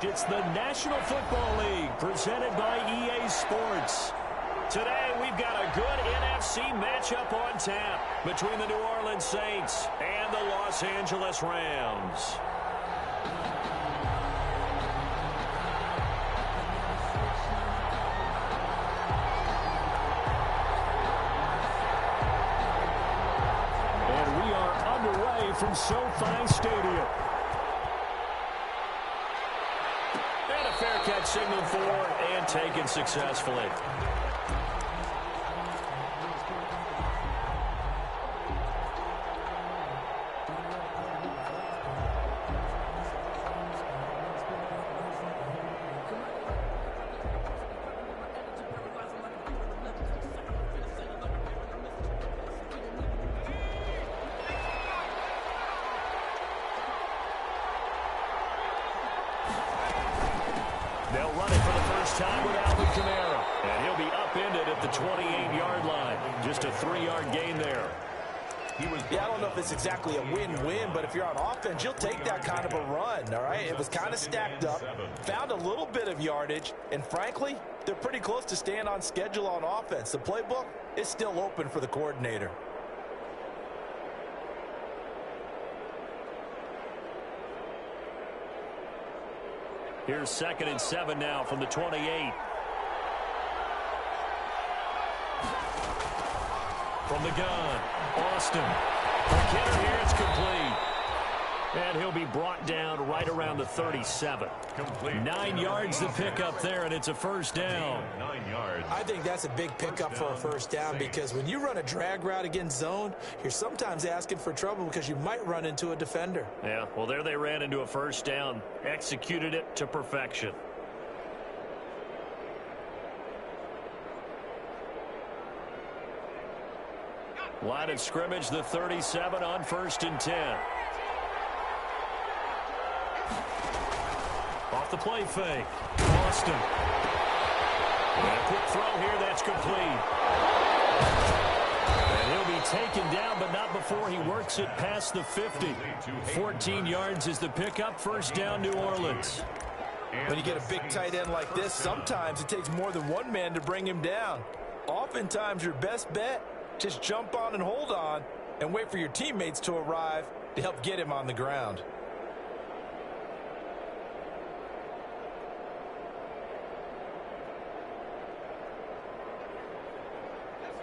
It's the National Football League presented by EA Sports. Today, we've got a good NFC matchup on tap between the New Orleans Saints and the Los Angeles Rams. And we are underway from SoFi Stadium. And a fair catch signaled for and taken successfully. They'll run it for the first time with Alvin Kamara. And he'll be upended at the 28-yard line. Just a 3-yard gain there. Yeah, I don't know if it's exactly a win-win, but if you're on offense, you'll take that kind of a run, all right? It was kind of stacked up, found a little bit of yardage, and frankly, they're pretty close to staying on schedule on offense. The playbook is still open for the coordinator. Here's 2nd and 7 now from the 28. From the gun, Austin. The Kittle here, it's complete. And he'll be brought down right around the 37. Complete. 9 yards to pick up there, and it's a first down. 9 yards. I think that's a big pickup for a first down because when you run a drag route against zone, you're sometimes asking for trouble because you might run into a defender. Yeah, well, there they ran into a first down. Executed it to perfection. Line of scrimmage, the 37 on 1st and 10. Off the play fake. Austin. And a quick throw here, that's complete. And he'll be taken down, but not before he works it past the 50. 14 yards is the pickup. First down, New Orleans. When you get a big tight end like this, sometimes it takes more than one man to bring him down. Oftentimes, your best bet, just jump on and hold on and wait for your teammates to arrive to help get him on the ground.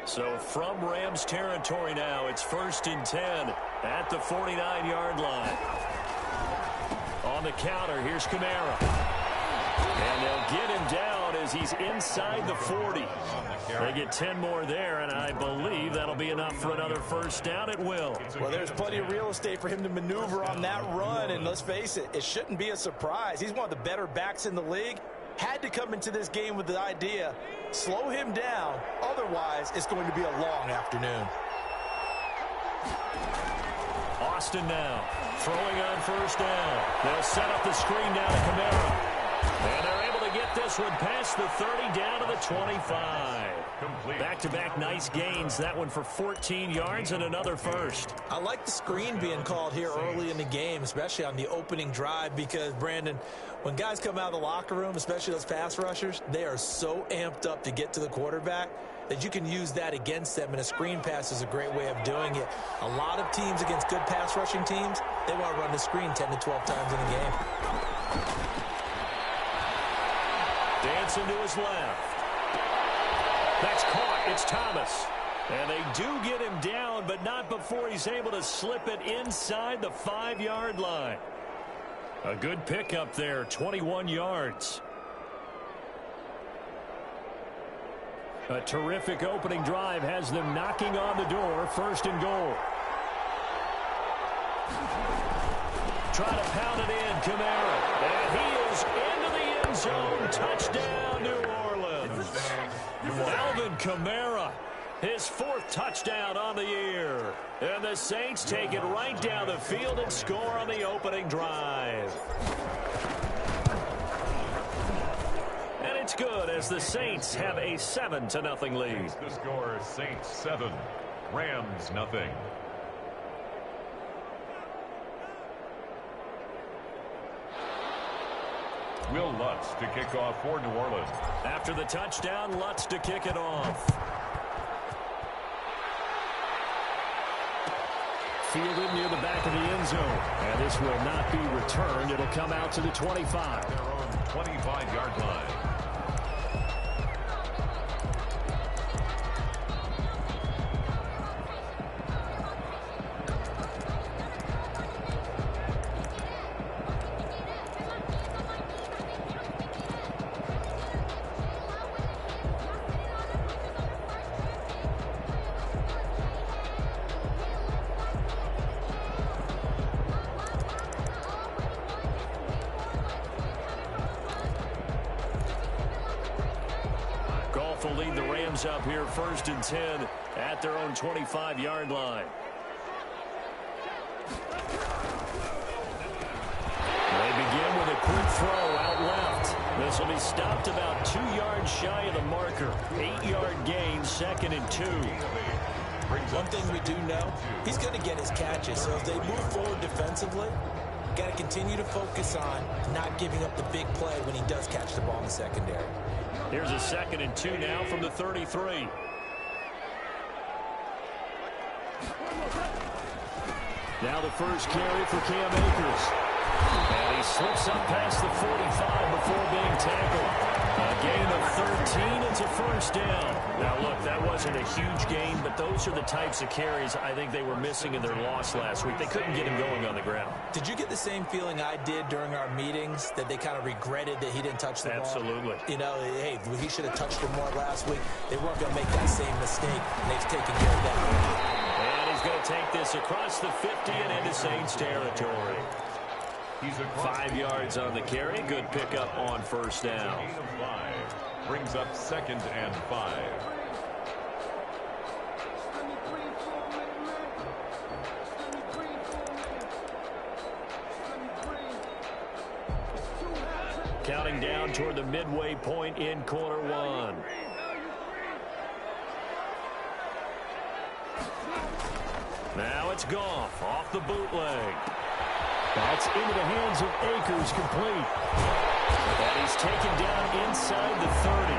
So from Rams territory now, it's 1st and 10 at the 49-yard line. On the counter, here's Kamara. And they'll get him down as he's inside the 40. They get 10 more there, and I believe that'll be enough for another first down. It will. Well, there's plenty of real estate for him to maneuver on that run, and let's face it, it shouldn't be a surprise. He's one of the better backs in the league. Had to come into this game with the idea, slow him down, otherwise it's going to be a long afternoon. Austin now, throwing on first down. They'll set up the screen down to Kamara. And they're able to get this one past the 30 down to the 25. Back-to-back nice gains. That one for 14 yards and another first. I like the screen being called here early in the game, especially on the opening drive, because, Brandon, when guys come out of the locker room, especially those pass rushers, they are so amped up to get to the quarterback that you can use that against them, and a screen pass is a great way of doing it. A lot of teams against good pass rushing teams, they want to run the screen 10 to 12 times in the game. Dancing to his left. That's caught. It's Thomas. And they do get him down, but not before he's able to slip it inside the 5-yard line. A good pickup there, 21 yards. A terrific opening drive has them knocking on the door. 1st and goal. Trying to pound it in, Kamara. And he is into the end zone. Touchdown, New Orleans. Alvin Kamara, his 4th touchdown on the year. And the Saints take it right down the field and score on the opening drive. And it's good as the Saints have a 7-0 lead. The score, Saints 7, Rams nothing. Will Lutz to kick off for New Orleans. After the touchdown, Lutz to kick it off. Fielded near the back of the end zone. And this will not be returned. It'll come out to the 25. Their own 25-yard line. Will lead the Rams up here 1st and 10 at their own 25-yard line. They begin with a quick throw out left. This will be stopped about 2 yards shy of the marker. 8-yard gain, 2nd and 2. One thing we do know, he's going to get his catches. So if they move forward defensively, got to continue to focus on not giving up the big play when he does catch the ball in the secondary. Here's a 2nd and 2 now from the 33. Now the first carry for Cam Akers. And he slips up past the 45 before being tackled. A gain of 13. It's a first down. Now, look, that wasn't a huge gain, but those are the types of carries I think they were missing in their loss last week. They couldn't get him going on the ground. Did you get the same feeling I did during our meetings, that they kind of regretted that he didn't touch the ball? Absolutely. You know, hey, he should have touched it more last week. They weren't going to make that same mistake, and they've taken care of that. And he's going to take this across the 50 and into Saints territory. He's 5 yards on the carry. Good pickup on first down. Gain of 5. Brings up 2nd and 5. Counting down toward the midway point in quarter one. Now it's Goff off the bootleg. That's into the hands of Akers, complete. And he's taken down inside the 30.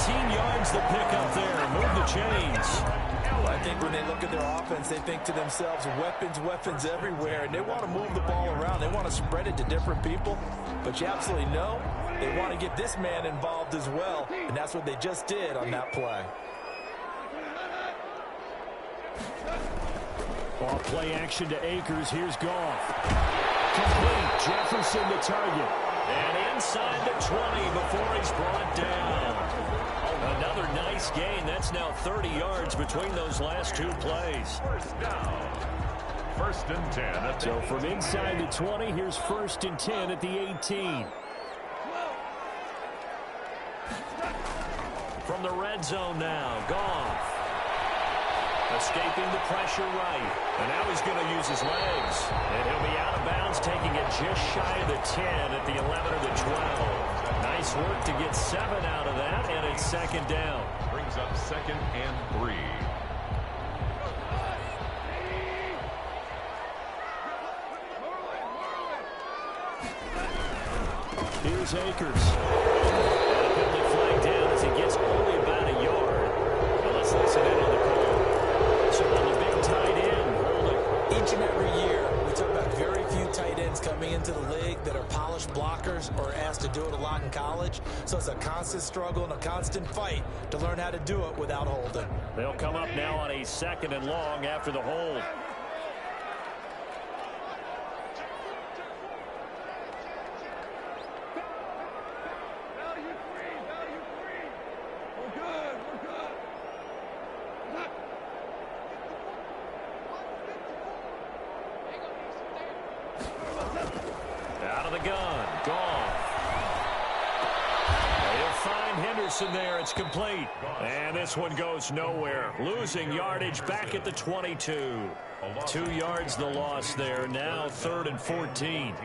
19 yards the pickup there. Move the chains. Well, I think when they look at their offense, they think to themselves, weapons everywhere, and they want to move the ball around. They want to spread it to different people. But you absolutely know they want to get this man involved as well, and that's what they just did on that play. Ball play action to Akers. Here's Goff. Complete. Jefferson the target. And inside the 20 before he's brought down. Another nice gain. That's now 30 yards between those last 2 plays. First down. 1st and 10. So from inside the 20, here's 1st and 10 at the 18. From the red zone now, Goff. Escaping the pressure right. And now he's going to use his legs. And he'll be out of bounds, taking it just shy of the 10 at the 11 or the 12. Nice work to get 7 out of that, and it's 2nd down. Brings up 2nd and 3. Here's Akers. Penalty flag down as he gets only about a yard. Now let's listen in on the call. So on the big tight end, holding. Each and every year, we talk about very few tight ends coming into the league that are polished blockers or asked to do it a lot in college. So it's a constant struggle and a constant fight to learn how to do it without holding. They'll come up now on a 2nd and long after the hold. Out of the gun, Goff. He'll find Henderson there. It's complete. And this one goes nowhere. Losing yardage back at the 22. 2 yards the loss there. Now 3rd and 14.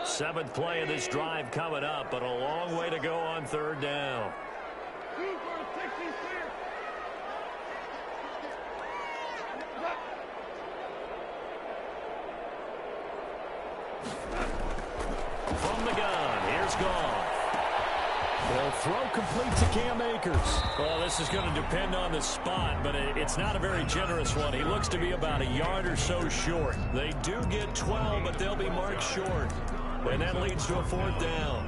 Seventh play of this drive coming up, but a long way to go on 3rd down. From the gun, here's Goff. They'll throw complete to Cam Akers. Well, this is going to depend on the spot, but it's not a very generous one. He looks to be about a yard or so short. They do get 12, but they'll be marked short. And that leads to a 4th down.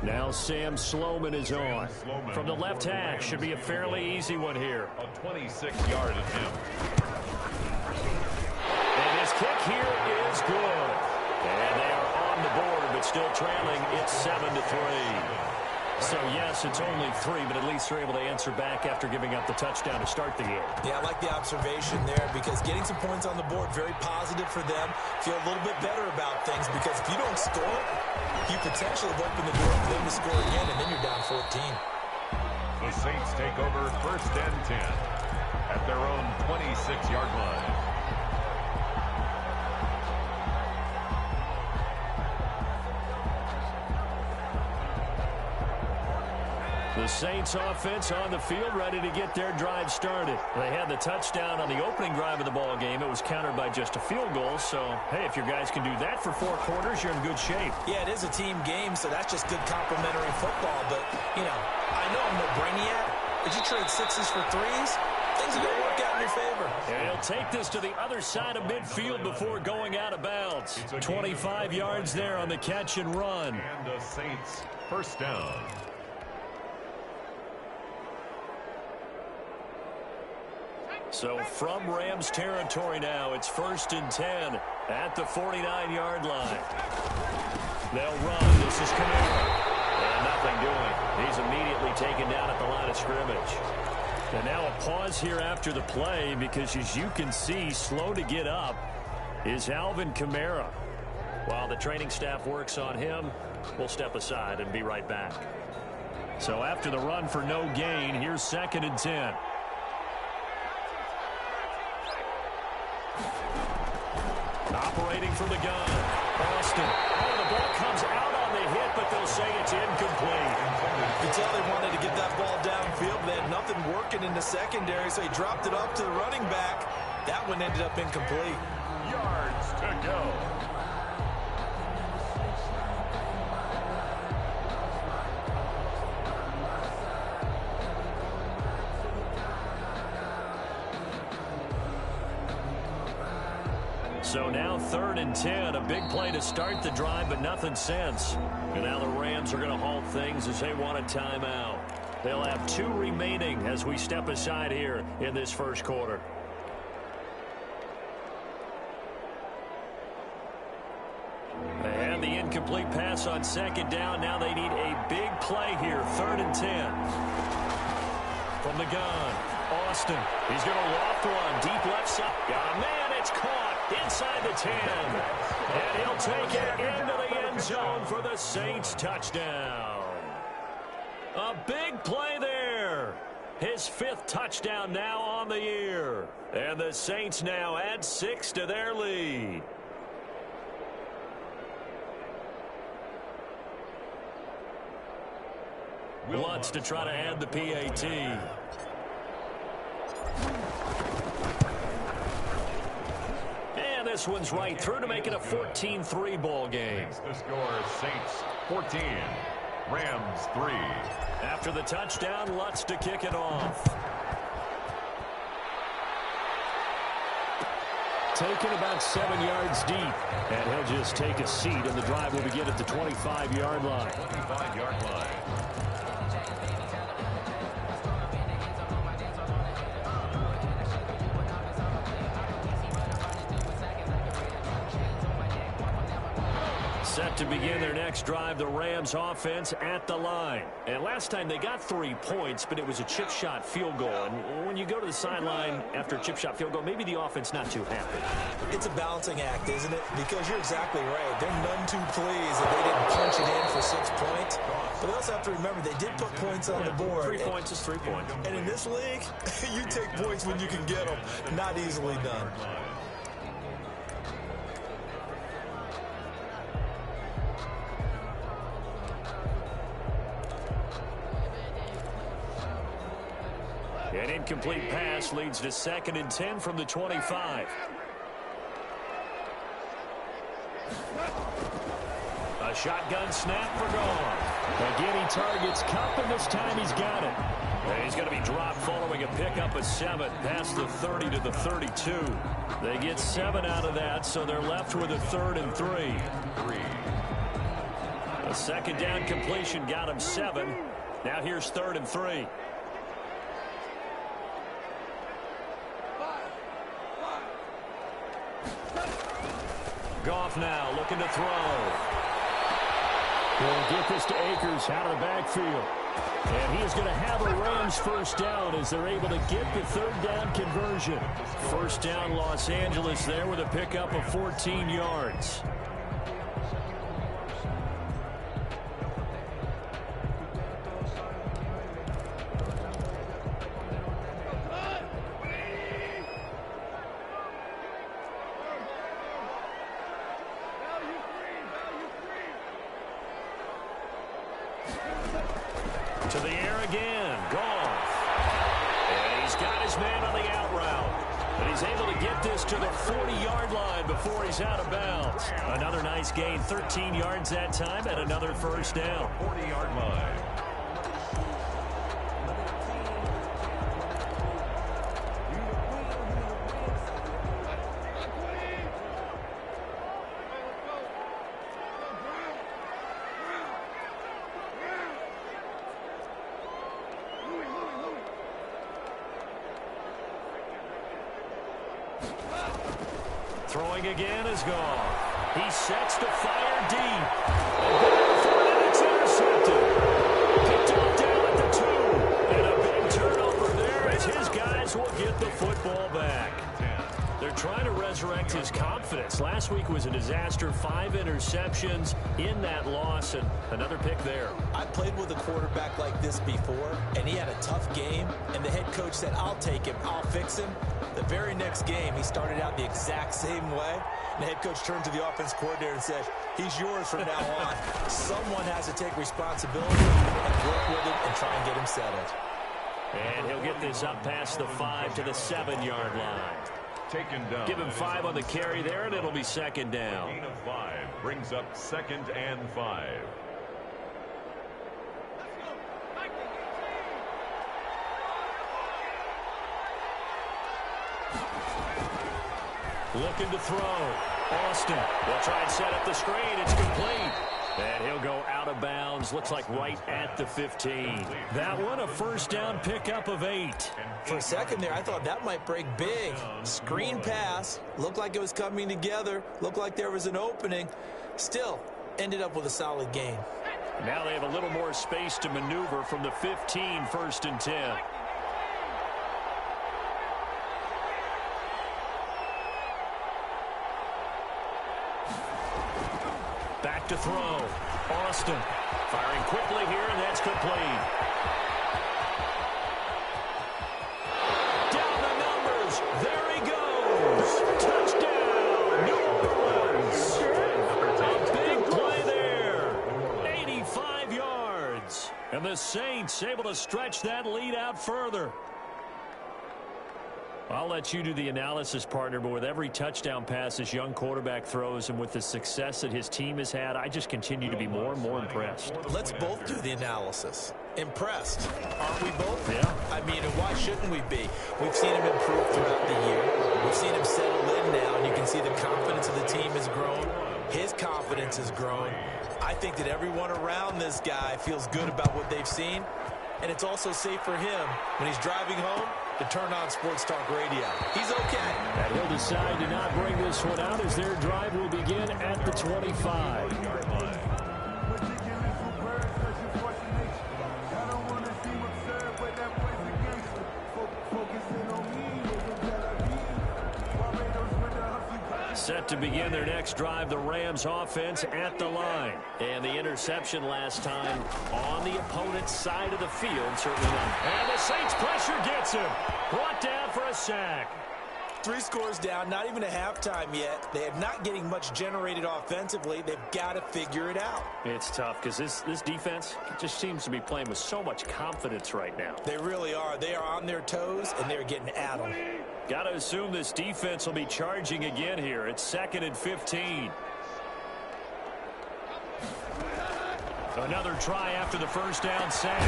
Now Sam Sloman is on. From the left hash, should be a fairly easy one here. A 26-yard attempt. And his kick here is good. And they are on the board, but still trailing. It's 7-3. So, yes, it's only 3, but at least they're able to answer back after giving up the touchdown to start the game. Yeah, I like the observation there because getting some points on the board, very positive for them. Feel a little bit better about things because if you don't score, you potentially have opened the door for them to score again, and then you're down 14. The Saints take over 1st and 10 at their own 26-yard line. The Saints offense on the field, ready to get their drive started. They had the touchdown on the opening drive of the ball game. It was countered by just a field goal. So, hey, if your guys can do that for 4 quarters, you're in good shape. Yeah, it is a team game, so that's just good complementary football. But, you know, I know I'm no brainiac, but you trade 6s for 3s, things are going to work out in your favor. And he'll take this to the other side of midfield before going out of bounds. 25 yards there on the catch and run. And the Saints 1st down. So from Rams territory now, it's 1st and 10 at the 49-yard line. They'll run. This is Kamara. And nothing doing. He's immediately taken down at the line of scrimmage. And now a pause here after the play because, as you can see, slow to get up is Alvin Kamara. While the training staff works on him, we'll step aside and be right back. So after the run for no gain, here's 2nd and 10. Operating from the gun, Austin. Oh, the ball comes out on the hit, but they'll say it's incomplete. You can tell they wanted to get that ball downfield. They had nothing working in the secondary, so he dropped it up to the running back. That one ended up incomplete. Yards to go. So now 3rd and 10, a big play to start the drive, but nothing since. And now the Rams are going to halt things as they want a timeout. They'll have 2 remaining as we step aside here in this 1st quarter. They had the incomplete pass on 2nd down. Now they need a big play here, 3rd and 10. From the gun, Austin. He's going to loft one deep left side. Oh, man, it's caught inside the 10. And he'll take it into the end zone for the Saints touchdown. A big play there. His 5th touchdown now on the year. And the Saints now add 6 to their lead. Wants to try to add the PAT. And this one's right through to make it a 14-3 ball game. The score is Saints 14, Rams 3. After the touchdown, Lutz to kick it off. Taken about 7 yards deep. And he'll just take a seat, and the drive will begin at the 25-yard line. 25-yard line. Set to begin their next drive, the Rams offense at the line. And last time they got 3 points, but it was a chip shot field goal. And when you go to the sideline after a chip shot field goal, maybe the offense not too happy. It's a balancing act, isn't it? Because you're exactly right. They're none too pleased that they didn't punch it in for 6 points. But they also have to remember they did put points on the board. 3 points is 3 points. And in this league, you take points when you can get them. Not easily done. An incomplete pass leads to 2nd and 10 from the 25. A shotgun snap for Goff. Again, he targets Kupp, and this time he's got it. And he's going to be dropped following a pickup of 7 past the 30 to the 32. They get 7 out of that, so they're left with a 3rd and 3. A 2nd down completion got him 7. Now here's 3rd and 3. Goff now looking to throw. Will get this to Akers out of the backfield. And he is going to have a Rams first down as they're able to get the 3rd down conversion. First down Los Angeles there with a pickup of 14 yards. To the air again, Goff. And he's got his man on the out route. And he's able to get this to the 40-yard line before he's out of bounds. Another nice gain, 13 yards that time, and another first down. 40-yard line. Throwing again is Goff. He sets to fire deep. And it's intercepted. Picked off down at the 2. And a big turnover there as his guys will get the football back. They're trying to resurrect his confidence. Last week was a disaster. 5 interceptions in that loss, and another pick there. I played with a quarterback like this before, and he had a tough game, and the head coach said, I'll take him, I'll fix him. The very next game, he started out the exact same way. And the head coach turned to the offense coordinator and said, he's yours from now on. Someone has to take responsibility and work with him and try and get him settled. And he'll get this up past the 5 to the 7-yard line. Taken down. Give him 5 on the carry there, and it'll be 2nd down. Gain of 5 brings up 2nd and 5. Looking to throw. Austin will try and set up the screen. It's complete. And he'll go out of bounds. Looks like right at the 15. That one a first down pickup of 8. For a second there, I thought that might break big. Screen pass. Looked like it was coming together. Looked like there was an opening. Still, ended up with a solid gain. Now they have a little more space to maneuver from the 15, 1st and 10. Back to throw. Austin firing quickly here, and that's complete. Down the numbers. There he goes. Touchdown, New Orleans. A big play there. 85 yards. And the Saints able to stretch that lead out further. I'll let you do the analysis, partner, but with every touchdown pass this young quarterback throws and with the success that his team has had, I just continue to be more and more impressed. Let's both do the analysis. Impressed. Aren't we both? Yeah. I mean, and why shouldn't we be? We've seen him improve throughout the year. We've seen him settle in now, and you can see the confidence of the team has grown. His confidence has grown. I think that everyone around this guy feels good about what they've seen, and it's also safe for him when he's driving home to turn on Sports Talk Radio. He's okay. And he'll decide to not bring this one out as their drive will begin at the 25. Set to begin their next drive, the Rams offense at the line. And the interception last time on the opponent's side of the field, certainly not. And the Saints pressure gets him. Brought down for a sack. 3 scores down, not even a halftime yet. They are not getting much generated offensively. They've got to figure it out. It's tough because this defense just seems to be playing with so much confidence right now. They really are. They are on their toes, and they're getting at them. Got to assume this defense will be charging again here. It's 2nd and 15. Another try after the first down sack.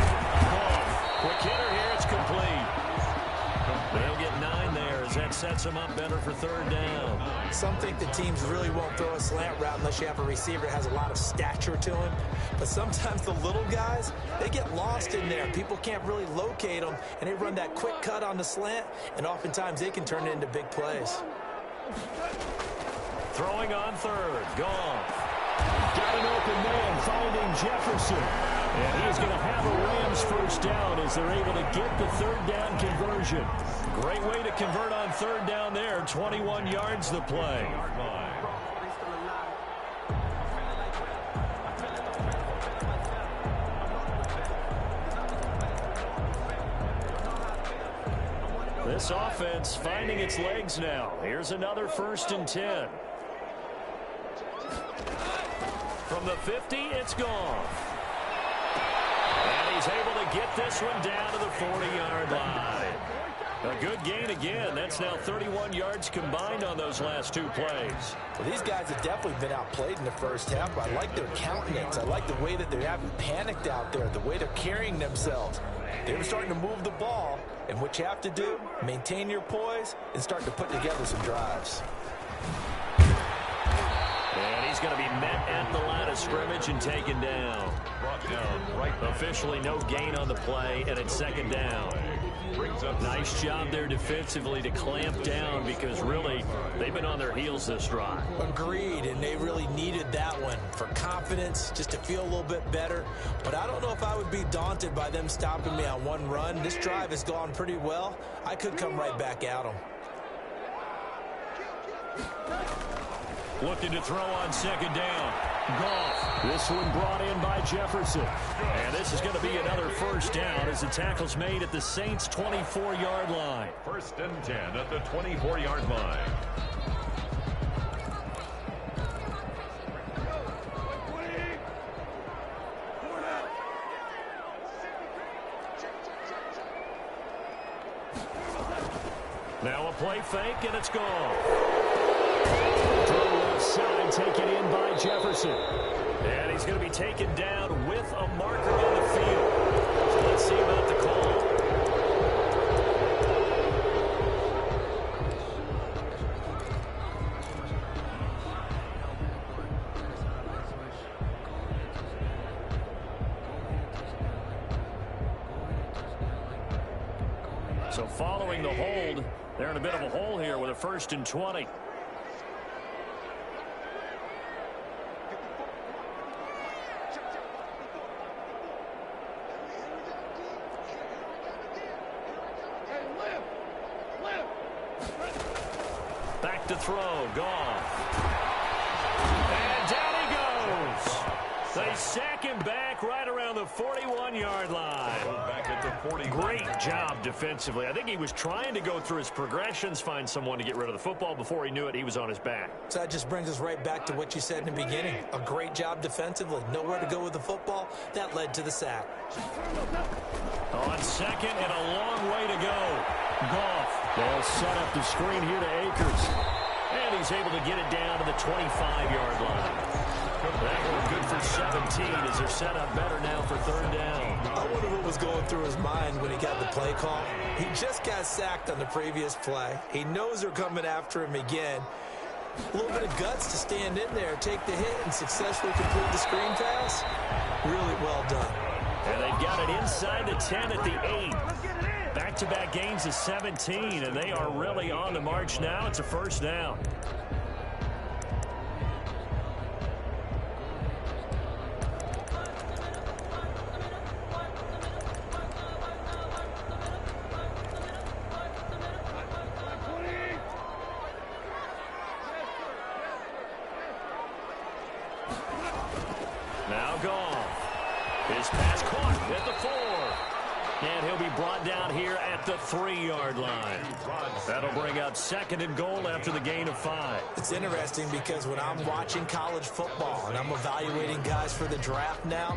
Quick hitter here. It's complete. They'll get 9 there as that sets them up better for 3rd down. Some think the teams really won't throw a slant route unless you have a receiver that has a lot of stature to him. But sometimes the little guys, they get lost in there. People can't really locate them, and they run that quick cut on the slant, and oftentimes they can turn it into big plays. Throwing on 3rd. Goff. Got an open man, finding Jefferson. And he's going to have a Rams first down as they're able to get the 3rd down conversion. Great way to convert on 3rd down there. 21 yards the play. This offense finding its legs now. Here's another 1st and 10. From the 50, it's gone. And he's able to get this one down to the 40-yard line. A good gain again. That's now 31 yards combined on those last 2 plays. Well, these guys have definitely been outplayed in the first half. I like their countenance. I like the way that they haven't panicked out there, the way they're carrying themselves. They're starting to move the ball, and what you have to do, maintain your poise and start to put together some drives. And he's going to be met at the line of scrimmage and taken down. Officially no gain on the play, and it's 2nd down. Nice job there defensively to clamp down because really they've been on their heels this drive. Agreed, and they really needed that one for confidence, just to feel a little bit better. But I don't know if I would be daunted by them stopping me on one run. This drive has gone pretty well. I could come right back at them. Looking to throw on 2nd down. Goff. This one brought in by Jefferson. And this is going to be another 1st down as the tackle's made at the Saints' 24-yard line. 1st and 10 at the 24-yard line. Now a play fake, and it's gone. Left side taken in by Jefferson. And he's going to be taken down with a marker on the field. So let's see about the call. So following the hold, they're in a bit of a hole here with a 1st and 20. Back to throw. Goff. And down he goes. They sack him back right around the 41-yard line. Back at the 40. Great job defensively. I think he was trying to go through his progressions, find someone to get rid of the football. Before he knew it, he was on his back. So that just brings us right back to what you said in the beginning. A great job defensively. Nowhere to go with the football. That led to the sack. On 2nd and a long way to go. Goff. They'll set up the screen here to Akers. And he's able to get it down to the 25-yard line. That one good for 17 as they're set up better now for 3rd down. I wonder what was going through his mind when he got the play call. He just got sacked on the previous play. He knows they're coming after him again. A little bit of guts to stand in there, take the hit, and successfully complete the screen pass. Really well done. And they've got it inside the 10 at the 8. Back-to-back gains of 17, and they are really on the march now. It's a 1st down. Now Goff. His pass caught at the 4. And he'll be brought down here at the 3-yard line. That'll bring up 2nd and goal after the gain of 5. It's interesting because when I'm watching college football and I'm evaluating guys for the draft now,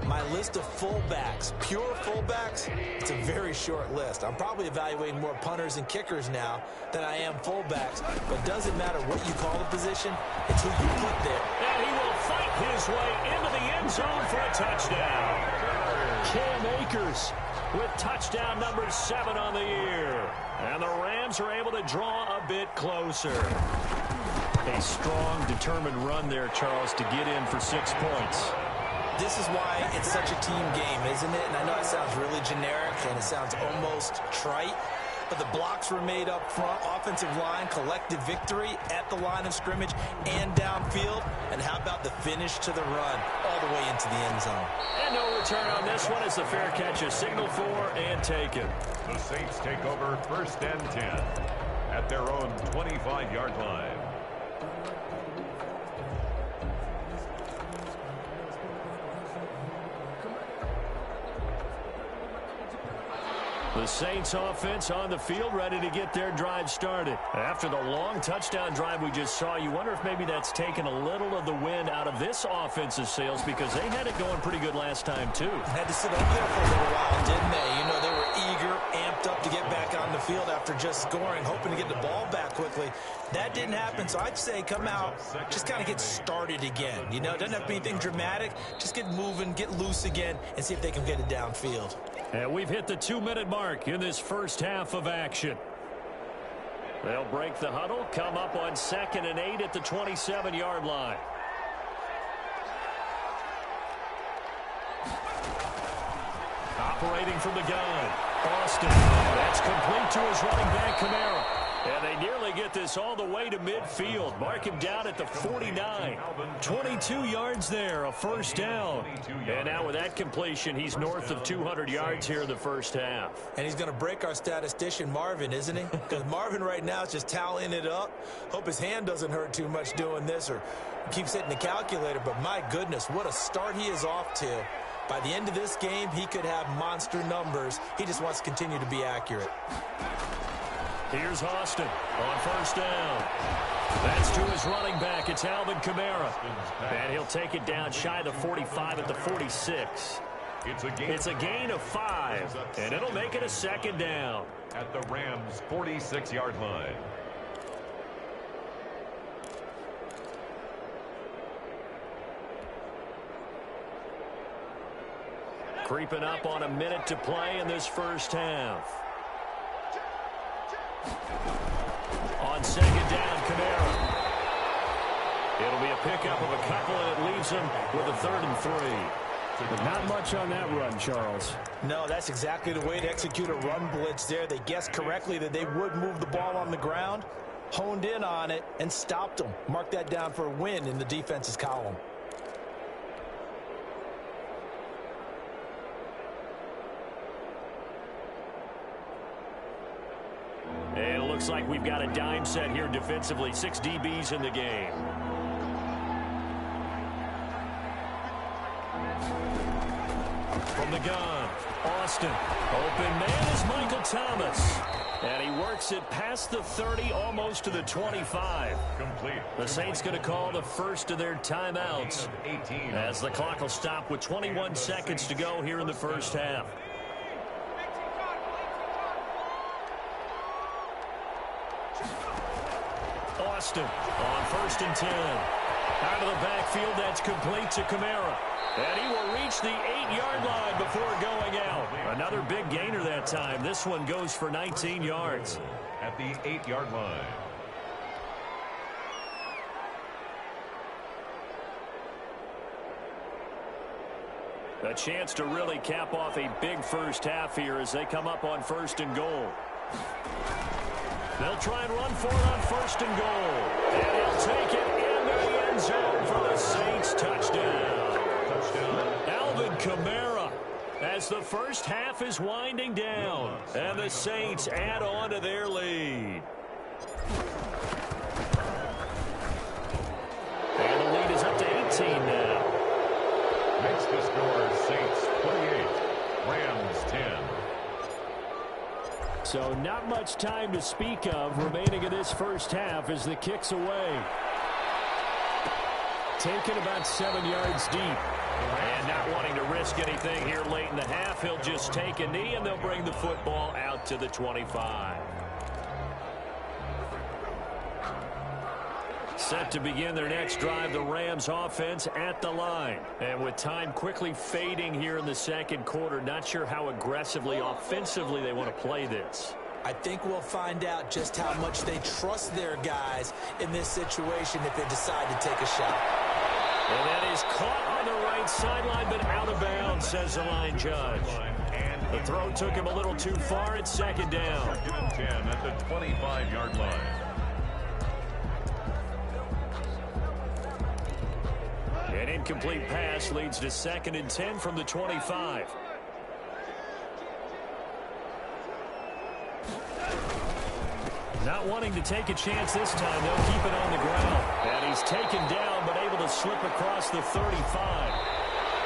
my list of fullbacks, pure fullbacks, it's a very short list. I'm probably evaluating more punters and kickers now than I am fullbacks. But it doesn't matter what you call the position, it's who you put there. And he will fight his way into the end zone for a touchdown. Cam Akers with touchdown number 7 on the year. And the Rams are able to draw a bit closer. A strong, determined run there, Charles, to get in for 6 points. This is why it's such a team game, isn't it? And I know it sounds really generic and it sounds almost trite, but the blocks were made up front, offensive line, collective victory at the line of scrimmage and downfield. And how about the finish to the run all the way into the end zone? And no return on this one as the fair catch is signaled for and taken. The Saints take over 1st and 10 at their own 25-yard line. The Saints offense on the field, ready to get their drive started. After the long touchdown drive we just saw, you wonder if maybe that's taken a little of the wind out of this offensive sails because they had it going pretty good last time, too. Had to sit over there for a little while, didn't they? You know, they were eager, amped up to get back on the field after just scoring, hoping to get the ball back quickly. That didn't happen, so I'd say come out, just kind of get started again. You know, it doesn't have to be anything dramatic. Just get moving, get loose again, and see if they can get it downfield. And we've hit the 2-minute mark in this first half of action. They'll break the huddle, come up on 2nd and 8 at the 27-yard line. Operating from the gun, Austin. That's complete to his running back, Kamara. And they nearly get this all the way to midfield. Mark him down at the 49. 22 yards there, a first down. And now with that completion, he's north of 200 yards here in the first half. And he's going to break our statistician, Marvin, isn't he? Because Marvin right now is just tallying it up. Hope his hand doesn't hurt too much doing this or keeps hitting the calculator. But my goodness, what a start he is off to. By the end of this game, he could have monster numbers. He just wants to continue to be accurate. Here's Austin on first down. That's to his running back. It's Alvin Kamara. And he'll take it down shy of the 45 at the 46. It's a gain of 5, and it'll make it a 2nd down. At the Rams' 46-yard line. Creeping up on a minute to play in this first half. On 2nd down, Kamara. It'll be a pickup of a couple, and it leaves him with a 3rd and 3. But not much on that run, Charles. No, that's exactly the way to execute a run blitz there. They guessed correctly that they would move the ball on the ground, honed in on it, and stopped them. Mark that down for a win in the defense's column. And it looks like we've got a dime set here defensively. 6 DBs in the game. From the gun, Austin. Open man is Michael Thomas. And he works it past the 30, almost to the 25. Complete. The Saints going to call the first of their timeouts as the clock will stop with 21 seconds to go here in the first half. Austin on 1st and 10. Out of the backfield, that's complete to Kamara. And he will reach the 8-yard line before going out. Another big gainer that time. This one goes for 19 yards. At the 8-yard line. A chance to really cap off a big first half here as they come up on 1st and goal. They'll try and run for it on 1st and goal. And he'll take it into the end zone for the Saints touchdown. Alvin Kamara as the first half is winding down. And the Saints add on to their lead. And the lead is up to 18 now. Makes the score Saints 28, Rams 10. So not much time to speak of remaining in this first half as the kick's away. Taken about 7 yards deep. And not wanting to risk anything here late in the half, he'll just take a knee, and they'll bring the football out to the 25. Set to begin their next drive, the Rams offense at the line. And with time quickly fading here in the second quarter, not sure how aggressively, offensively they want to play this. I think we'll find out just how much they trust their guys in this situation if they decide to take a shot. And that is caught on the right sideline, but out of bounds, says the line judge. The throw took him a little too far. It's second down. 2nd and 10 at the 25-yard line. An incomplete pass leads to 2nd and 10 from the 25. Not wanting to take a chance this time, they'll keep it on the ground. And he's taken down, but able to slip across the 35.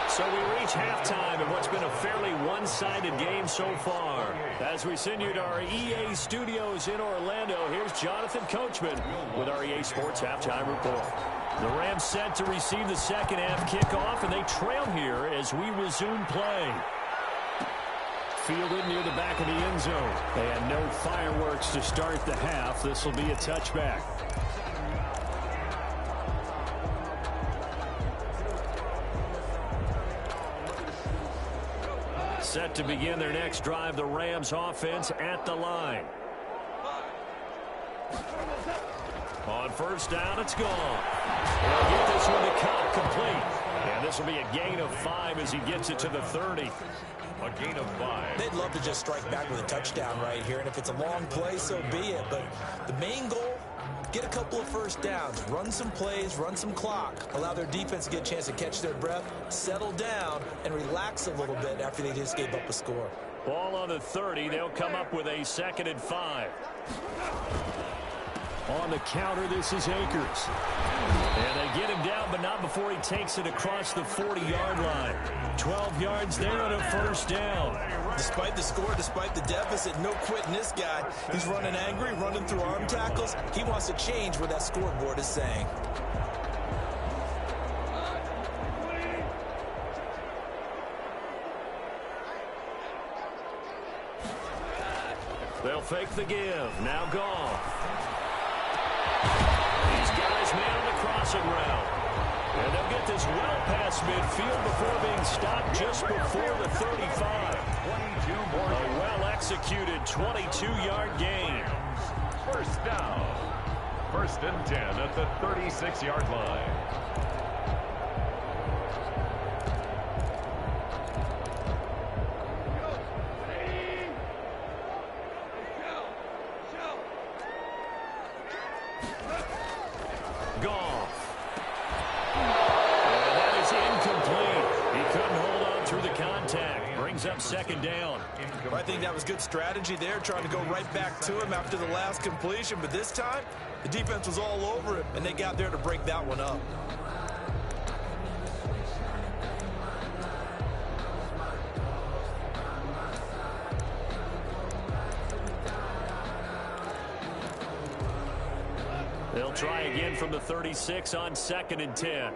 So we reach halftime in what's been a fairly one-sided game so far. As we send you to our EA studios in Orlando, here's Jonathan Coachman with our EA Sports Halftime Report. The Rams set to receive the second half kickoff, and they trail here as we resume play. Fielded near the back of the end zone. And no fireworks to start the half. This will be a touchback. Set to begin their next drive, the Rams offense at the line. On first down, it's gone. They'll get this one to Cobb complete. And this will be a gain of 5 as he gets it to the 30. A gain of 5. They'd love to just strike back with a touchdown right here, and if it's a long play, so be it. But the main goal, get a couple of first downs, run some plays, run some clock, allow their defense to get a chance to catch their breath, settle down, and relax a little bit after they just gave up a score. Ball on the 30. They'll come up with a 2nd and 5. On the counter, this is Akers. And they get him down, but not before he takes it across the 40-yard line. 12 yards there on a first down. Despite the score, despite the deficit, no quitting this guy. He's running angry, running through arm tackles. He wants to change what that scoreboard is saying. They'll fake the give. Now Goff. These guys man on the crossing route. And they'll get this well past midfield before being stopped just before the 35. A well-executed 22-yard gain. First down. 1st and 10 at the 36-yard line. Up 2nd down. I think that was good strategy there, trying to go right back to him after the last completion. But this time, the defense was all over him, and they got there to break that one up. They'll try again from the 36 on 2nd and 10.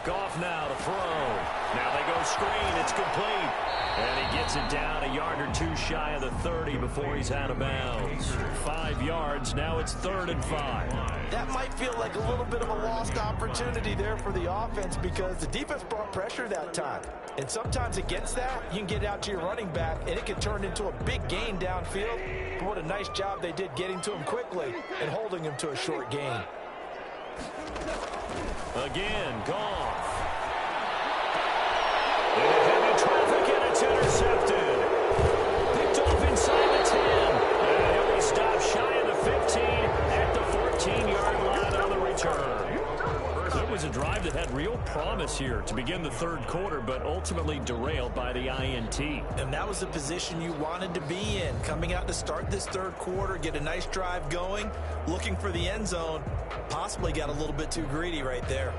Goff now to throw. Now they go screen. It's complete. And he gets it down a yard or two shy of the 30 before he's out of bounds. 5 yards. Now it's 3rd and 5. That might feel like a little bit of a lost opportunity there for the offense because the defense brought pressure that time. And sometimes against that, you can get out to your running back, and it can turn into a big gain downfield. But what a nice job they did getting to him quickly and holding him to a short gain. Again, Goff. Into heavy traffic, and it's intercepted. Picked off inside the 10. And he'll be stopped shy of the 15 at the 14-yard line on the return. It was a drive that had real promise here to begin the 3rd quarter, but ultimately derailed by the INT. And that was the position you wanted to be in. Coming out to start this 3rd quarter, get a nice drive going, looking for the end zone. Possibly got a little bit too greedy right there.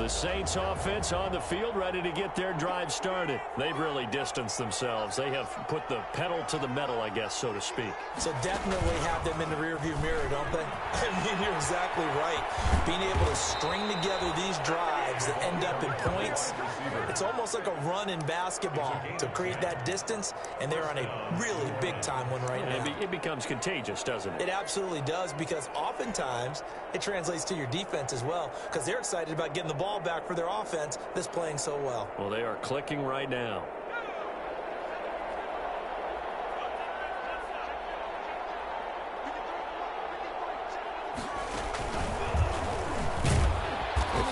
The Saints offense on the field, ready to get their drive started. They've really distanced themselves. They have put the pedal to the metal, I guess, so to speak. So definitely have them in the rearview mirror, don't they? I mean, you're exactly right. Being able to string together these drives that end up in points, it's almost like a run in basketball to create that distance, and they're on a really big-time one right now. It becomes contagious, doesn't it? It absolutely does, because oftentimes it translates to your defense as well, because they're excited about getting the ball back for their offense that's playing so well. Well, they are clicking right now.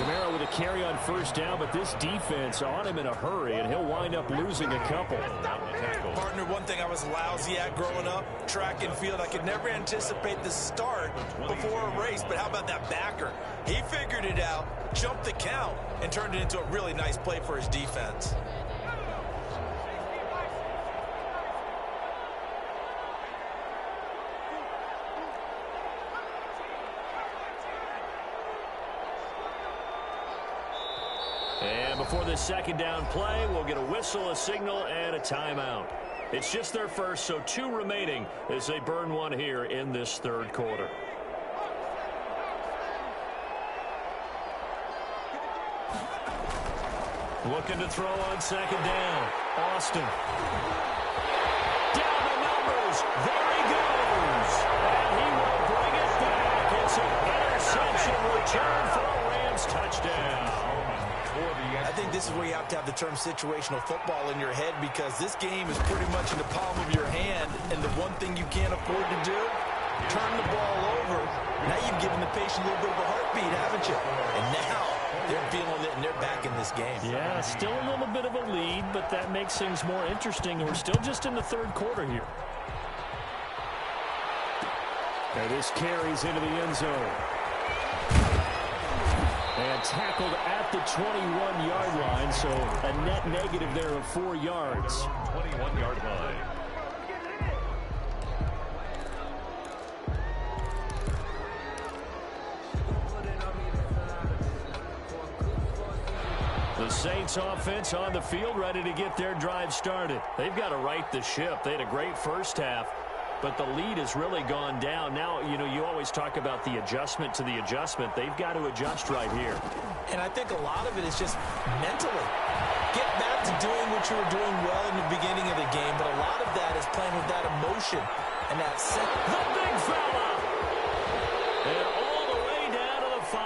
Kamara with a carry on first down, but this defense on him in a hurry, and he'll wind up losing a couple. Partner, one thing I was lousy at growing up, track and field, I could never anticipate the start before a race, but how about that backer? He figured it out, jumped the count, and turned it into a really nice play for his defense. And before this second down play, we'll get a whistle, a signal, and a timeout. It's just their first, so 2 remaining as they burn one here in this third quarter. Looking to throw on second down. Austin. Down the numbers. There he goes. And he will bring it back. It's an interception return for a Rams touchdown. I think this is where you have to have the term situational football in your head, because this game is pretty much in the palm of your hand, and the one thing you can't afford to do, turn the ball over. Now you've given the patient a little bit of a heartbeat, haven't you? And now they're feeling it, and they're back in this game. Yeah, still a little bit of a lead, but that makes things more interesting, and we're still just in the third quarter here. And this carries into the end zone. And tackled at the 21-yard line, so a net negative there of 4 yards. 21-yard line. The Saints offense on the field, ready to get their drive started. They've got to right the ship. They had a great first half, but the lead has really gone down. Now, you know, you always talk about the adjustment to the adjustment. They've got to adjust right here. And I think a lot of it is just mentally. Get back to doing what you were doing well in the beginning of the game, but a lot of that is playing with that emotion and that set. The big fella! And all the way down to the 5.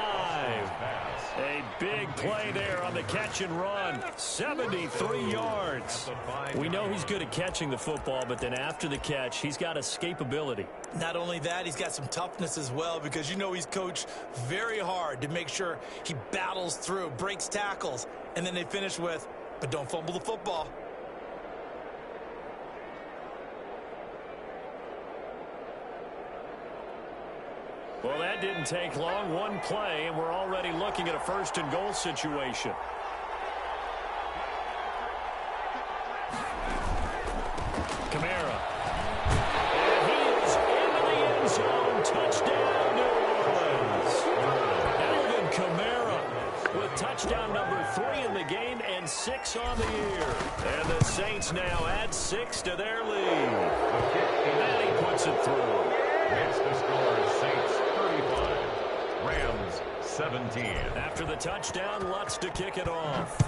A big play there on the catch and run. 73 yards. We know he's good at catching the football, but then after the catch, he's got escapability. Not only that, he's got some toughness as well, because you know he's coached very hard to make sure he battles through, breaks tackles, and then they finish with, but don't fumble the football. Well, that didn't take long. One play, and we're already looking at a first and goal situation. Kamara. And he is into the end zone. Touchdown, New Orleans. Alvin Kamara with touchdown number 3 in the game and 6 on the year. And the Saints now add 6 to their lead. And he puts it through. It's the score, Saints 35, Rams 17. After the touchdown, Lutz to kick it off.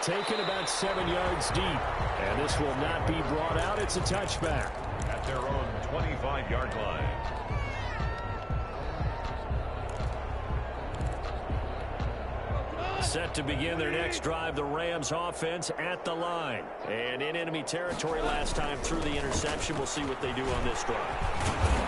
Taken about 7 yards deep. And this will not be brought out. It's a touchback. At their own 25-yard line. Set to begin their next drive, the Rams offense at the line. And in enemy territory last time through the interception. We'll see what they do on this drive.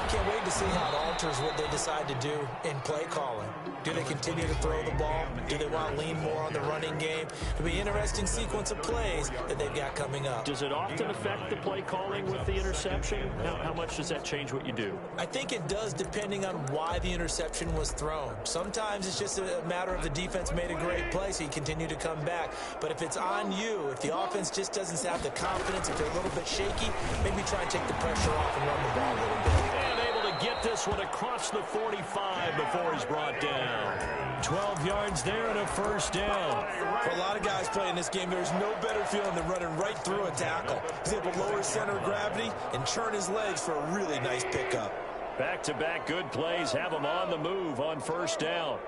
Can't wait to see how it alters what they decide to do in play calling. Do they continue to throw the ball? Do they want to lean more on the running game? It'll be an interesting sequence of plays that they've got coming up. Does it often affect the play calling with the interception? How much does that change what you do? I think it does, depending on why the interception was thrown. Sometimes it's just a matter of the defense made a great play, so you continue to come back. But if it's on you, if the offense just doesn't have the confidence, if they're a little bit shaky, maybe try and take the pressure off and run the ball a little bit. And able to get this one across the 45 before he's brought down. 12 yards there and a first down. For a lot of guys playing this game, there's no better feeling than running right through a tackle. He's able to lower his center of gravity and churn his legs for a really nice pickup. Back-to-back good plays have him on the move on first down.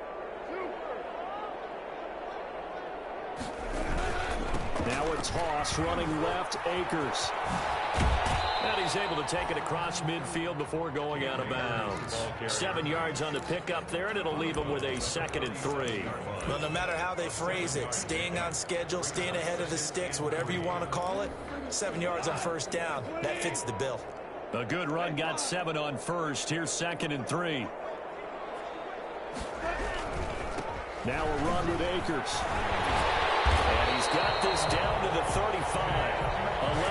Now a toss running left, Akers. And he's able to take it across midfield before going out of bounds. 7 yards on the pickup there, and it'll leave him with a 2nd and 3. Well, no matter how they phrase it, staying on schedule, staying ahead of the sticks, whatever you want to call it, 7 yards on first down, that fits the bill. A good run got 7 on first. Here's 2nd and 3. Now a run with Akers. And he's got this down to the 35.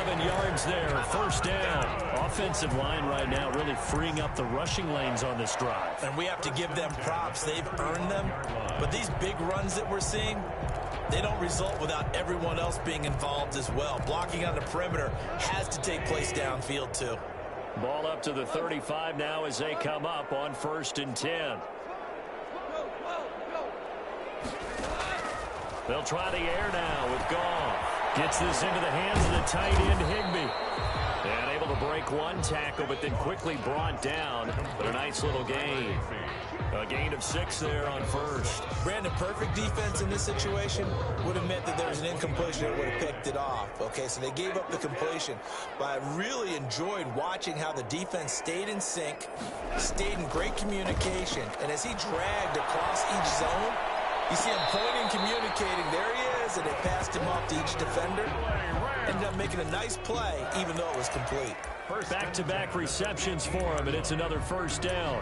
11 yards there, first down. Offensive line right now really freeing up the rushing lanes on this drive. And we have to give them props. They've earned them. But these big runs that we're seeing, they don't result without everyone else being involved as well. Blocking on the perimeter has to take place downfield too. Ball up to the 35 now as they come up on 1st and 10. They'll try the air now with Goff. Gets this into the hands of the tight end, Higbee. And able to break one tackle, but then quickly brought down. But a nice little gain. A gain of 6 there on first. Brandon, perfect defense in this situation would have meant that there was an incompletion that would have picked it off. Okay, so they gave up the completion. But I really enjoyed watching how the defense stayed in sync, stayed in great communication. And as he dragged across each zone, you see him pointing, communicating. There he is, and they passed him off to each defender. Ended up making a nice play, even though it was complete. Back-to-back receptions for him, and it's another first down.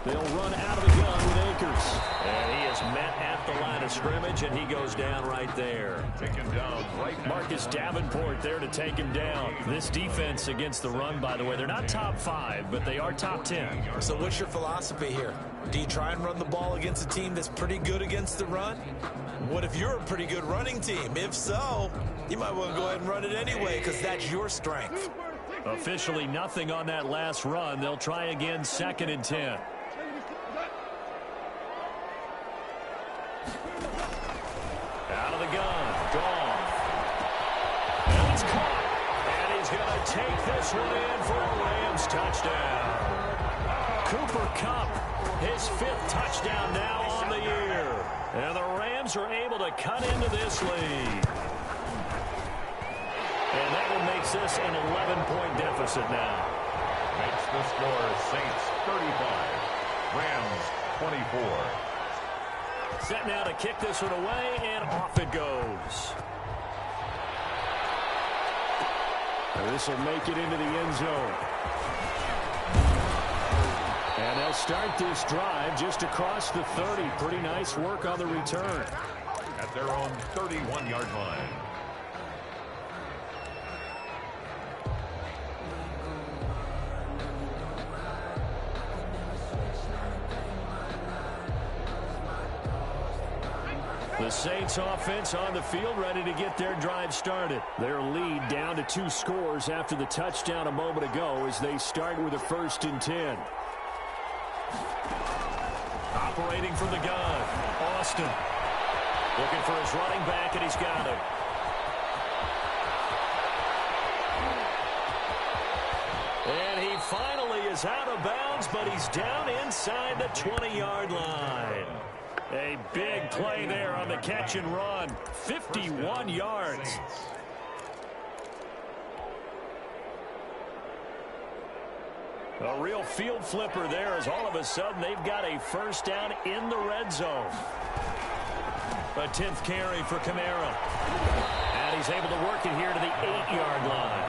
They'll run out of the gun with Akers. And he is met at the line of scrimmage, and he goes down right there. Taken down right now. Marcus Davenport there to take him down. This defense against the run, by the way, they're not top 5, but they are top 10. So what's your philosophy here? Do you try and run the ball against a team that's pretty good against the run? What if you're a pretty good running team? If so, you might want to go ahead and run it anyway because that's your strength. Officially nothing on that last run. They'll try again, 2nd and 10. Out of the gun, Goff. And it's caught. And he's going to take this one in for a Rams touchdown. Cooper Kupp, his 5th touchdown now on the year. And the Rams are able to cut into this lead. And that one makes this an 11-point deficit now. Makes the score Saints 35, Rams 24. Set now to kick this one away, and off it goes. This will make it into the end zone. And they'll start this drive just across the 30. Pretty nice work on the return. At their own 31-yard line. The Saints offense on the field, ready to get their drive started. Their lead down to 2 scores after the touchdown a moment ago as they start with a 1st and 10. Operating from the gun, Austin. Looking for his running back, and he's got him. And he finally is out of bounds, but he's down inside the 20-yard line. A big play there on the catch and run. 51 yards. A real field flipper there as all of a sudden they've got a first down in the red zone. A 10th carry for Kamara. And he's able to work it here to the 8-yard line.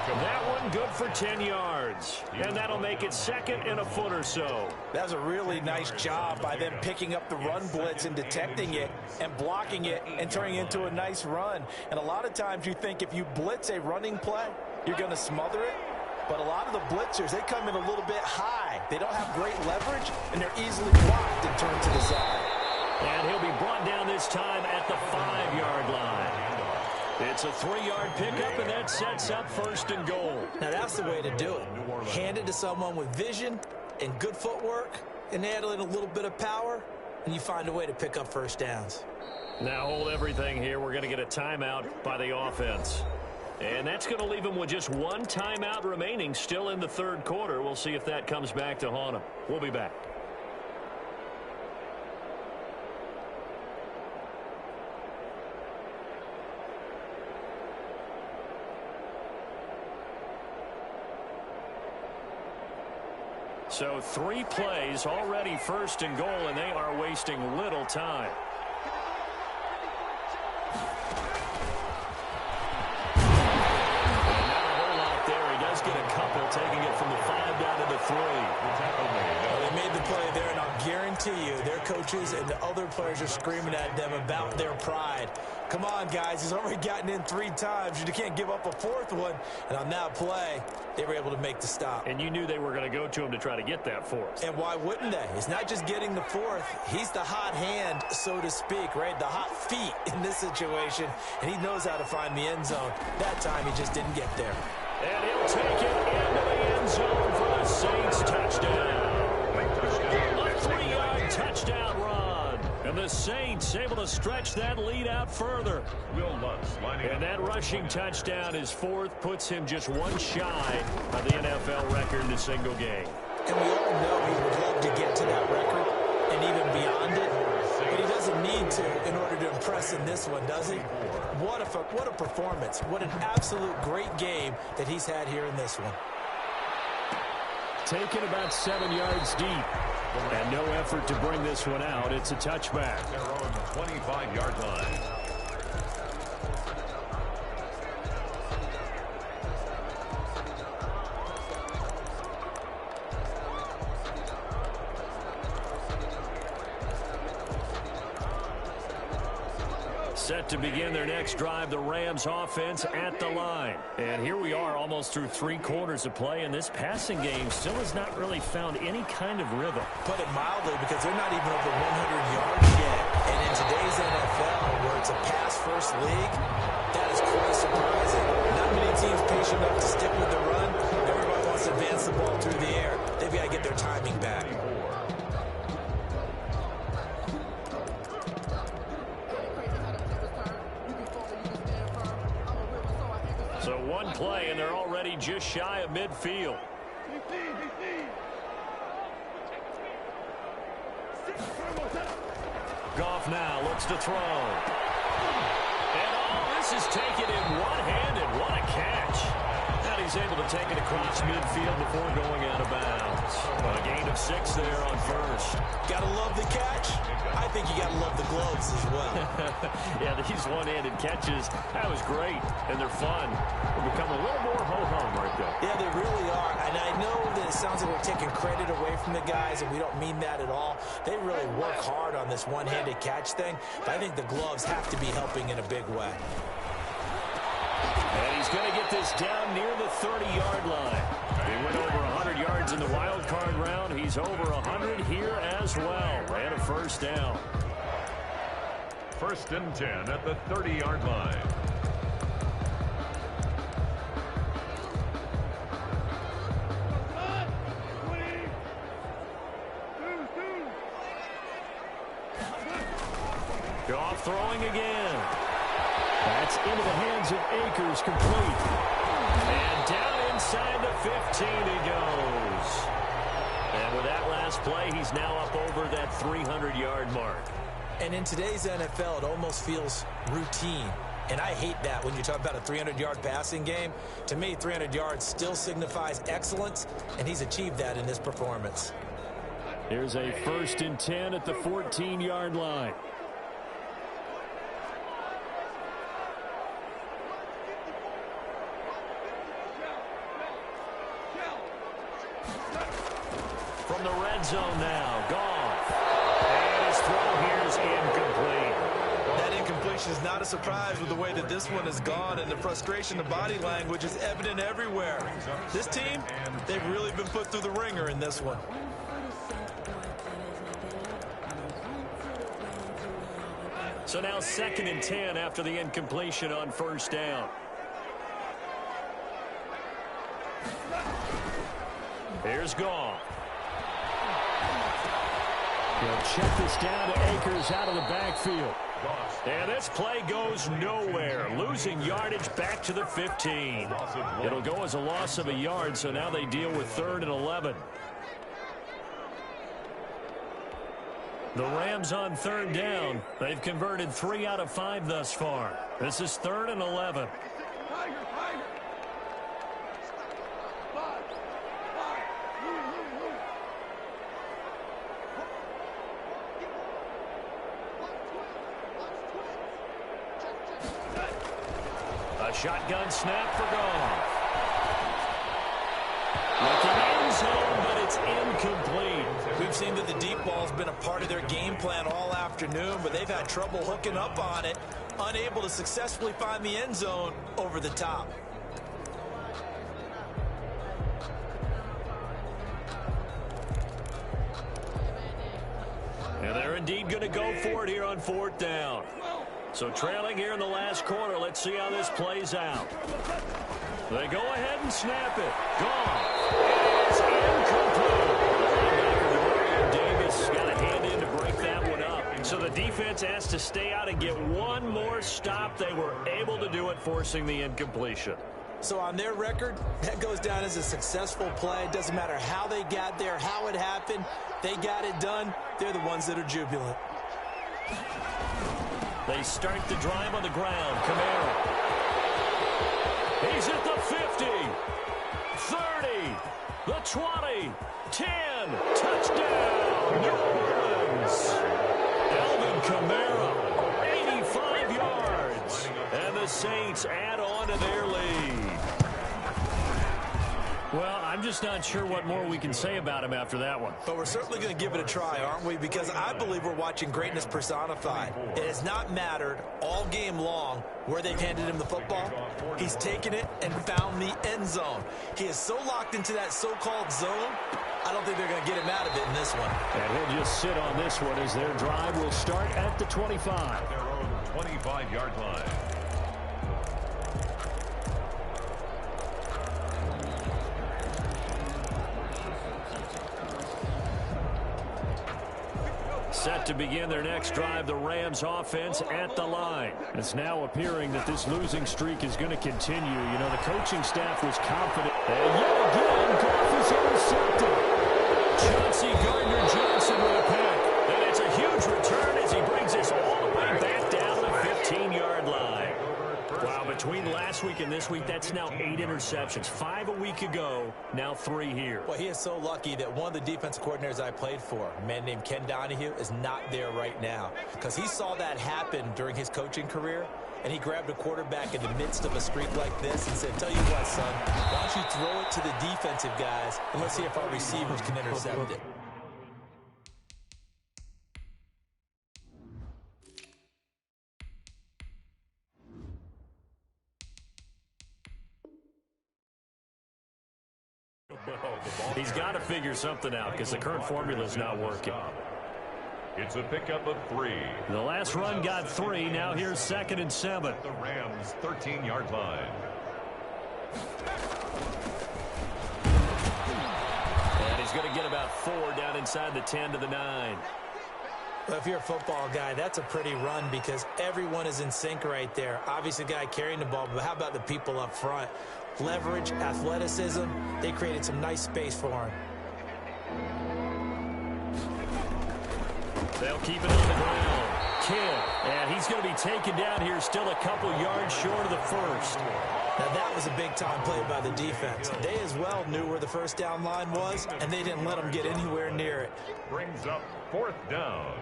That one good for 10 yards. And that'll make it 2nd and a foot or so. That was a really nice job by them picking up the run blitz and detecting it and blocking it and turning it into a nice run. And a lot of times you think if you blitz a running play, you're going to smother it. But a lot of the blitzers, they come in a little bit high. They don't have great leverage, and they're easily blocked and turned to the side. And he'll be brought down this time at the 5-yard line. It's a 3-yard pickup, and that sets up 1st and goal. Now, that's the way to do it. Hand it to someone with vision and good footwork, and add in a little bit of power, and you find a way to pick up 1st downs. Now hold everything here. We're going to get a timeout by the offense. And that's going to leave them with just one timeout remaining still in the 3rd quarter. We'll see if that comes back to haunt them. We'll be back. So 3 plays already 1st and goal, and they are wasting little time. Taking it from the 5 down to the 3. Well, they made the play there, and I'll guarantee you their coaches and the other players are screaming at them about their pride. Come on, guys. He's already gotten in 3 times. You can't give up a 4th one. And on that play, they were able to make the stop. And you knew they were going to go to him to try to get that 4th. And why wouldn't they? It's not just getting the 4th. He's the hot hand, so to speak, right? The hot feet in this situation. And he knows how to find the end zone. That time, he just didn't get there. And he'll take it into the end zone for the Saints touchdown. A 3-yard touchdown run. And the Saints able to stretch that lead out further. And that rushing touchdown is 4th, puts him just 1 shy of the NFL record in a single game. And we all know he would love to get to that record and even beyond it. But he doesn't need to in order to impress in this one, does he? What a performance. What an absolute great game that he's had here in this one. Taken about 7 yards deep. And no effort to bring this one out. It's a touchback. Their own 25-yard line. Set to begin their next drive, the Rams offense at the line. And here we are almost through 3 quarters of play, and this passing game still has not really found any kind of rhythm. Put it mildly, because they're not even over 100 yards yet. And in today's NFL, where it's a pass-first league, that is quite surprising. Not many teams patient enough to stick with the run. Everybody wants to advance the ball through the air. They've got to get their timing back. So 1 play, and they're already just shy of midfield. Goff now looks to throw. And this is taken in one-handed. What a catch. And he's able to take it across midfield before going out of bounds. A gain of 6 there on 1st. Gotta love the catch. I think you gotta love the gloves as well. Yeah, these one-handed catches, that was great, and they're fun. They become a little more ho-hum right there. Yeah, they really are. And I know that it sounds like we're taking credit away from the guys, and we don't mean that at all. They really work hard on this one-handed catch thing, but I think the gloves have to be helping in a big way. And he's going to get this down near the 30-yard line. He went over 100 yards in the wild card round. He's over 100 here as well. And a 1st down. 1st and 10 at the 30-yard line. Goff throwing again. That's into the hands of Akers, complete. And down inside the 15 he goes. And with that last play, he's now up over that 300-yard mark. And in today's NFL, it almost feels routine. And I hate that when you talk about a 300-yard passing game. To me, 300 yards still signifies excellence, and he's achieved that in this performance. Here's a 1st and 10 at the 14-yard line. From the red zone now, Goff. And his throw here is incomplete. That incomplete situation is not a surprise with the way that this one has gone, and the frustration, the body language is evident everywhere. This team, they've really been put through the ringer in this one. So now 2nd and 10 after the incompletion on first down. Here's Goff. He'll check this down to Akers out of the backfield. And this play goes nowhere. Losing yardage back to the 15. It'll go as a loss of a yard, so now they deal with 3rd and 11. The Rams on 3rd down. They've converted 3 out of 5 thus far. This is 3rd and 11. A shotgun snap for Goff. Looking end zone, but it's incomplete. We've seen that the deep ball's been a part of their game plan all afternoon, but they've had trouble hooking up on it, unable to successfully find the end zone over the top. And they're indeed going to go for it here on 4th down. So trailing here in the last quarter, let's see how this plays out. They go ahead and snap it. Goff. It's incomplete. Davis got a hand in to break that one up. So the defense has to stay out and get one more stop. They were able to do it, forcing the incompletion. So on their record, that goes down as a successful play. Doesn't matter how they got there, how it happened. They got it done. They're the ones that are jubilant. They start the drive on the ground. Kamara. He's at the 50, 30, the 20, 10. Touchdown, New Orleans. Alvin Kamara, 85 yards. And the Saints add on to their lead. Well, I'm just not sure what more we can say about him after that one. But we're certainly going to give it a try, aren't we? Because I believe we're watching greatness personified. It has not mattered all game long where they've handed him the football. He's taken it and found the end zone. He is so locked into that so-called zone, I don't think they're going to get him out of it in this one. And he'll just sit on this one as their drive will start at the 25. Their own 25-yard line. Set to begin their next drive, the Rams offense at the line. It's now appearing that this losing streak is going to continue. You know, the coaching staff was confident. And yet again, Goff is intercepted. Chauncey Gardner-Johnson with a pick. And it's a huge return as he brings us all the way back down the 15-yard line. Wow, between last week and this week, that's now 8 interceptions. 5 a week ago, now 3 here. Well, he is so lucky that one of the defensive coordinators I played for, a man named Ken Donahue, is not there right now. Because he saw that happen during his coaching career, and he grabbed a quarterback in the midst of a streak like this and said, tell you what, son, why don't you throw it to the defensive guys, and let's see if our receivers can intercept it. He's got to figure something out because the current formula is not working. It's a pickup of 3. The last run got 3. Now here's 2nd and 7. The Rams' 13-yard line. And he's going to get about 4 down inside the 10 to the 9. Well, if you're a football guy, that's a pretty run because everyone is in sync right there. Obviously, the guy carrying the ball, but how about the people up front? Leverage, athleticism, they created some nice space for him. They'll keep it on the ground. Kidd, and he's going to be taken down here, still a couple yards short of the first. Now, that was a big-time play by the defense. They as well knew where the first down line was, and they didn't let them get anywhere near it. Brings up 4th down.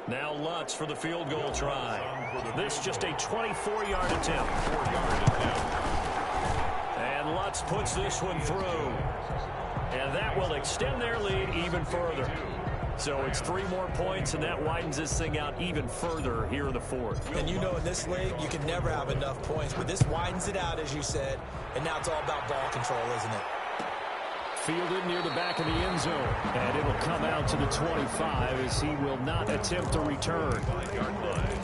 Now Lutz for the field goal try. This just a 24-yard attempt. And Lutz puts this one through. And that will extend their lead even further. So it's 3 more points, and that widens this thing out even further here in the fourth. And you know in this league, you can never have enough points, but this widens it out, as you said, and now it's all about ball control, isn't it? Fielded near the back of the end zone, and it'll come out to the 25 as he will not attempt to return. 5-yard line.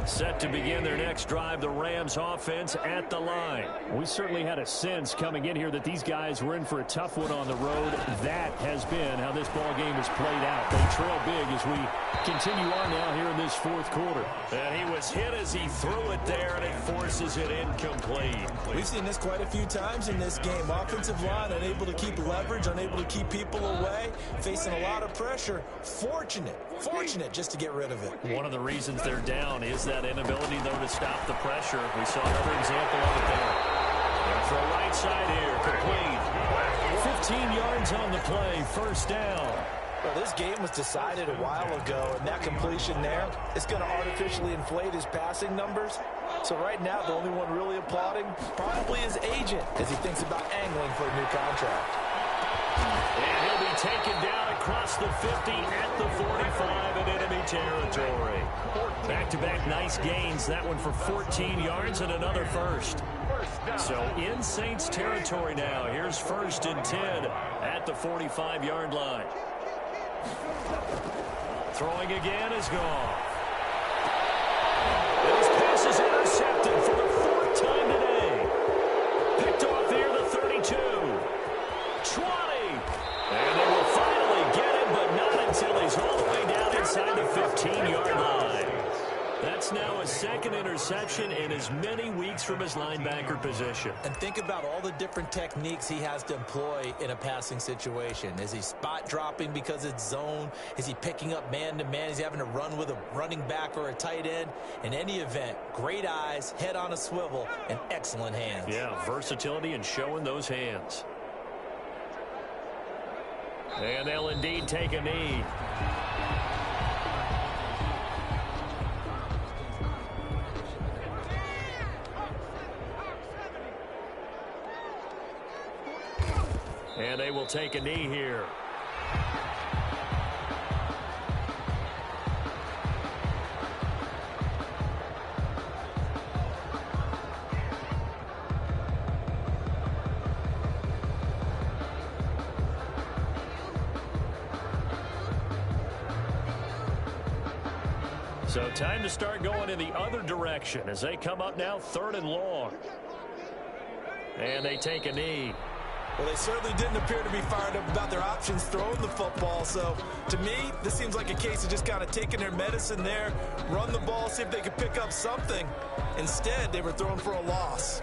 Set to begin their next drive, the Rams offense at the line. We certainly had a sense coming in here that these guys were in for a tough one on the road. That has been how this ball game has played out. They trail big as we continue on now here in this fourth quarter. And he was hit as he threw it there, and it forces it incomplete. We've seen this quite a few times in this game. Offensive line unable to keep leverage, unable to keep people away, facing a lot of pressure. Fortunate just to get rid of it. One of the reasons they're down is that inability, though, to stop the pressure. We saw another example of it there. And throw right side here, complete. 15 yards on the play, first down. Well, this game was decided a while ago, and that completion there is going to artificially inflate his passing numbers. So right now, the only one really applauding probably his agent as he thinks about angling for a new contract. And he'll be taken down across the 50 at the 45 in enemy territory. Back-to-back nice gains. That one for 14 yards and another first. So in Saints territory now. Here's 1st and 10 at the 45-yard line. Throwing again is gone. And his pass is intercepted for the 4th time today. Picked off near the 32. 20. And they will finally get him, but not until he's all the way down inside the 15-yard line. That's now a 2nd interception in as many weeks from his linebacker position. And think about all the different techniques he has to employ in a passing situation. Is he spot dropping because it's zone? Is he picking up man-to-man? Is he having to run with a running back or a tight end? In any event, great eyes, head on a swivel, and excellent hands. Yeah, versatility and showing those hands. And they'll indeed take a knee. And they will take a knee here. So time to start going in the other direction as they come up now 3rd and long. And they take a knee. Well, they certainly didn't appear to be fired up about their options throwing the football. So, to me, this seems like a case of just kind of taking their medicine there, run the ball, see if they could pick up something. Instead, they were throwing for a loss.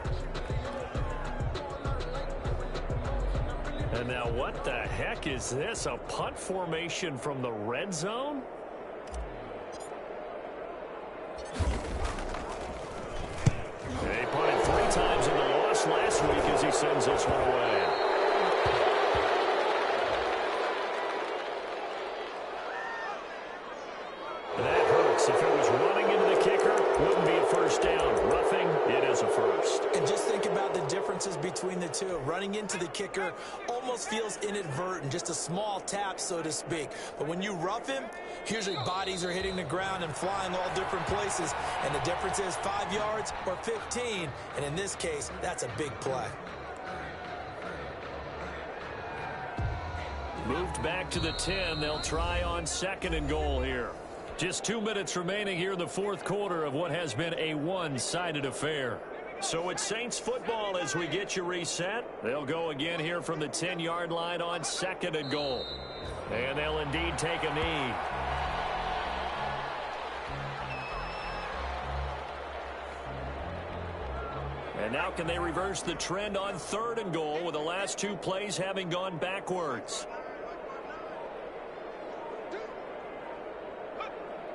And now what the heck is this? A punt formation from the red zone? They punted 3 times in the loss last week as he sends this one away. That hurts. If it was running into the kicker, wouldn't be a first down. Roughing, it is a first. And just think about the differences between the two. Running into the kicker almost feels inadvertent, just a small tap, so to speak. But when you rough him, usually bodies are hitting the ground and flying all different places. And the difference is 5 yards or 15. And in this case, that's a big play. Moved back to the 10. They'll try on 2nd and goal here. Just 2 minutes remaining here in the 4th quarter of what has been a one-sided affair. So it's Saints football as we get you reset. They'll go again here from the 10-yard line on 2nd and goal. And they'll indeed take a knee. And now can they reverse the trend on 3rd and goal with the last 2 plays having gone backwards?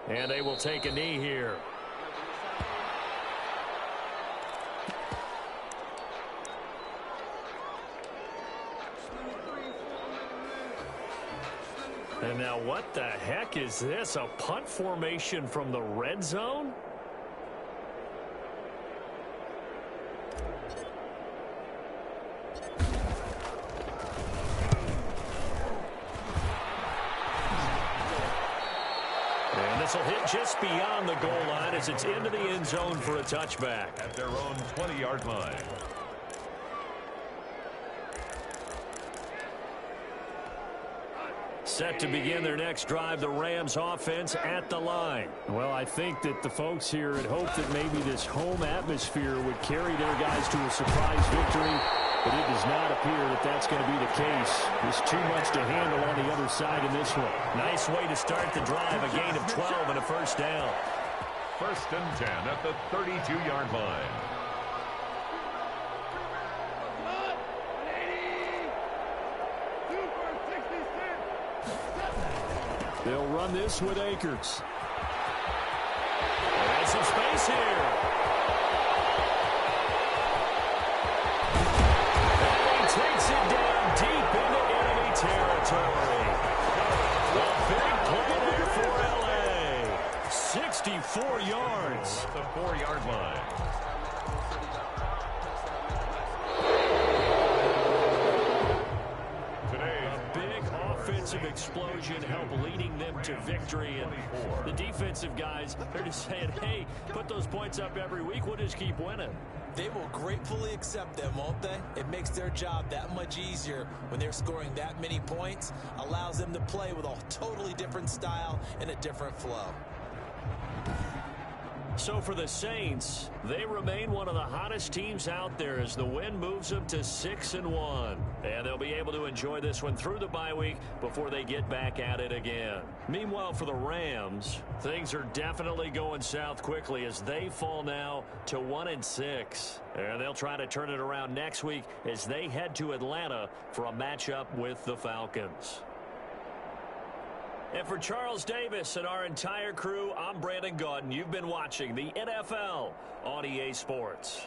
And they will take a knee here. And now what the heck is this? A punt formation from the red zone? And this will hit just beyond the goal line as it's into the end zone for a touchback. At their own 20-yard line. Set to begin their next drive, the Rams offense at the line. Well, I think that the folks here had hoped that maybe this home atmosphere would carry their guys to a surprise victory, but it does not appear that that's going to be the case. There's too much to handle on the other side in this one. Nice way to start the drive, a gain of 12 and a first down. First and 10 at the 32-yard line. They'll run this with Akers. There's some space here. And he takes it down deep into enemy territory. A big play there for L.A. 64 yards. The 4-yard line. Offensive explosion help leading them to victory, and the defensive guys, they're just saying, hey, put those points up every week, we'll just keep winning. They will gratefully accept them, won't they? It makes their job that much easier when they're scoring that many points, allows them to play with a totally different style and a different flow. So for the Saints, they remain one of the hottest teams out there as the win moves them to 6-1. And they'll be able to enjoy this one through the bye week before they get back at it again. Meanwhile, for the Rams, things are definitely going south quickly as they fall now to 1-6. And they'll try to turn it around next week as they head to Atlanta for a matchup with the Falcons. And for Charles Davis and our entire crew, I'm Brandon Gaudin. You've been watching the NFL on EA Sports.